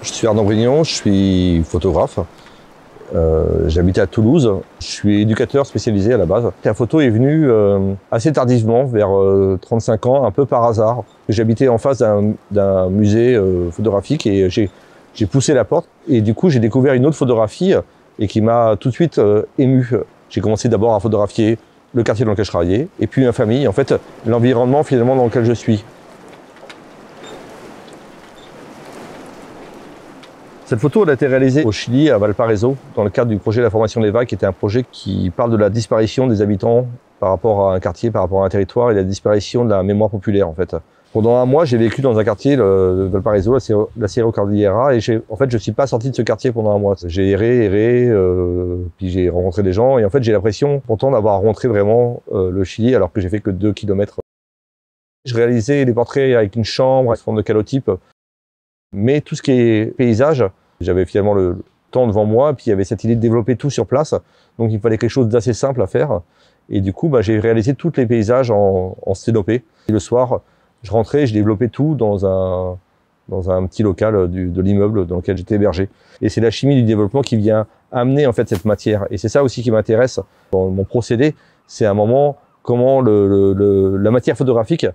Je suis Arnaud Brignon, je suis photographe. J'habite à Toulouse. Je suis éducateur spécialisé à la base. La photo est venue assez tardivement, vers 35 ans, un peu par hasard. J'habitais en face d'un musée photographique et j'ai poussé la porte. Et du coup, j'ai découvert une autre photographie et qui m'a tout de suite ému. J'ai commencé d'abord à photographier le quartier dans lequel je travaillais et puis ma famille, en fait, l'environnement finalement dans lequel je suis. Cette photo elle a été réalisée au Chili, à Valparaiso, dans le cadre du projet La Formation des Vagues, qui était un projet qui parle de la disparition des habitants par rapport à un quartier, par rapport à un territoire, et la disparition de la mémoire populaire, en fait. Pendant un mois, j'ai vécu dans un quartier de Valparaiso, la Sierra Cordillera, et en fait, je suis pas sorti de ce quartier pendant un mois. J'ai erré, puis j'ai rencontré des gens, et en fait, j'ai l'impression, pourtant, d'avoir rencontré vraiment le Chili, alors que j'ai fait que 2 kilomètres. Je réalisais des portraits avec une chambre, en forme de calotype, mais tout ce qui est paysage, j'avais finalement le temps devant moi, puis il y avait cette idée de développer tout sur place, donc il fallait quelque chose d'assez simple à faire. Et du coup, j'ai réalisé tous les paysages en sténopé. Et le soir, je rentrais, je développais tout dans un petit local de l'immeuble dans lequel j'étais hébergé. Et c'est la chimie du développement qui vient amener en fait cette matière. Et c'est ça aussi qui m'intéresse dans mon procédé, c'est à un moment comment la matière photographique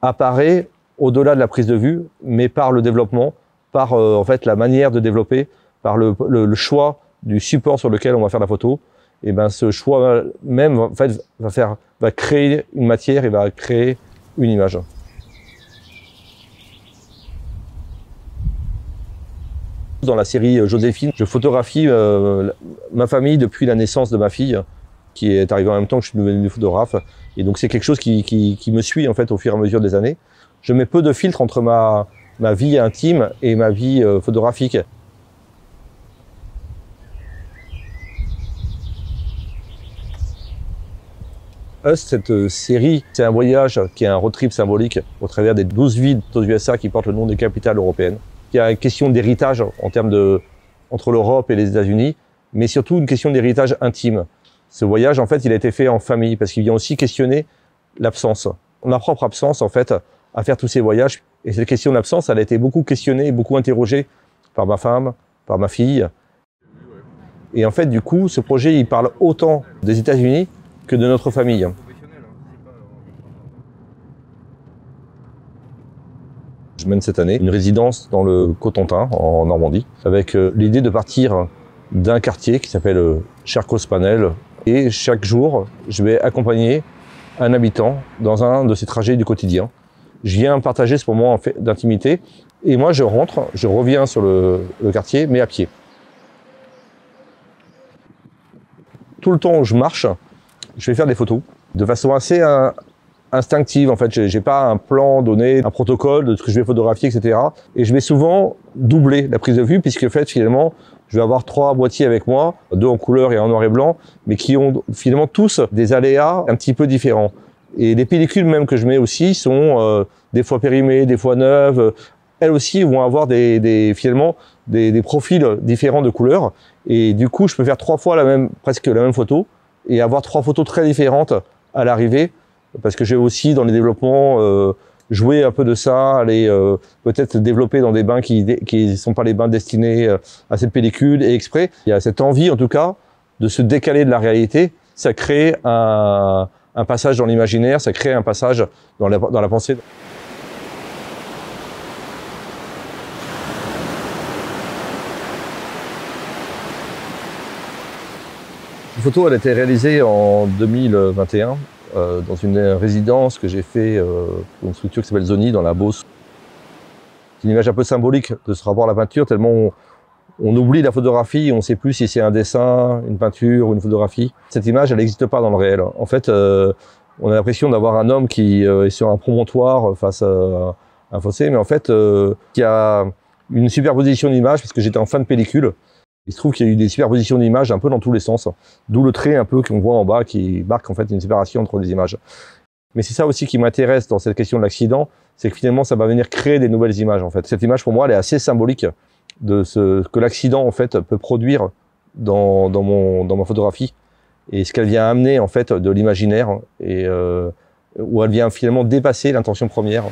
apparaît au-delà de la prise de vue, mais par le développement, par en fait la manière de développer, par le choix du support sur lequel on va faire la photo. Et ben ce choix même en fait va créer une matière et va créer une image. Dans la série Joséphine, je photographie ma famille depuis la naissance de ma fille, qui est arrivée en même temps que je suis devenu photographe. Et donc c'est quelque chose qui me suit en fait au fur et à mesure des années. Je mets peu de filtres entre ma vie intime et ma vie photographique. Cette série, c'est un voyage qui est un road trip symbolique au travers des 12 villes aux USA qui portent le nom des capitales européennes. Il y a une question d'héritage en termes entre l'Europe et les États-Unis, mais surtout une question d'héritage intime. Ce voyage, en fait, il a été fait en famille parce qu'il vient aussi questionner l'absence. Ma propre absence, en fait, à faire tous ces voyages. Et cette question d'absence, elle a été beaucoup questionnée, beaucoup interrogée par ma femme, par ma fille. Et en fait, du coup, ce projet, il parle autant des États-Unis que de notre famille. Je mène cette année une résidence dans le Cotentin, en Normandie, avec l'idée de partir d'un quartier qui s'appelle Chercos-Panel. Et chaque jour, je vais accompagner un habitant dans un de ses trajets du quotidien. Je viens partager ce moment d'intimité et moi je rentre, je reviens sur le quartier, mais à pied. Tout le temps où je marche, je vais faire des photos de façon assez instinctive. En fait, j'ai pas un plan donné, un protocole de ce que je vais photographier, etc. Et je vais souvent doubler la prise de vue puisque en fait, finalement, je vais avoir 3 boîtiers avec moi, 2 en couleur et 1 en noir et blanc, mais qui ont finalement tous des aléas un petit peu différents. Et les pellicules même que je mets aussi sont des fois périmées, des fois neuves. Elles aussi vont avoir finalement des profils différents de couleurs. Et du coup, je peux faire 3 fois presque la même photo et avoir 3 photos très différentes à l'arrivée. Parce que j'ai aussi dans les développements joué un peu de ça, aller peut-être développer dans des bains qui sont pas les bains destinés à cette pellicule et exprès. Il y a cette envie en tout cas de se décaler de la réalité. Ça crée un passage dans l'imaginaire, ça crée un passage dans la pensée. La photo, elle a été réalisée en 2021 dans une résidence que j'ai fait pour une structure qui s'appelle Zoni dans la Beauce. C'est une image un peu symbolique de ce rapport à la peinture, tellement on oublie la photographie, on ne sait plus si c'est un dessin, une peinture ou une photographie. Cette image, elle n'existe pas dans le réel. En fait, on a l'impression d'avoir un homme qui est sur un promontoire face à un fossé, mais en fait, il y a une superposition d'images, parce que j'étais en fin de pellicule. Il se trouve qu'il y a eu des superpositions d'images un peu dans tous les sens, d'où le trait un peu qu'on voit en bas qui marque en fait une séparation entre les images. Mais c'est ça aussi qui m'intéresse dans cette question de l'accident, c'est que finalement ça va venir créer des nouvelles images en fait. Cette image pour moi elle est assez symbolique de ce que l'accident en fait peut produire dans ma photographie et ce qu'elle vient amener en fait de l'imaginaire et où elle vient finalement dépasser l'intention première.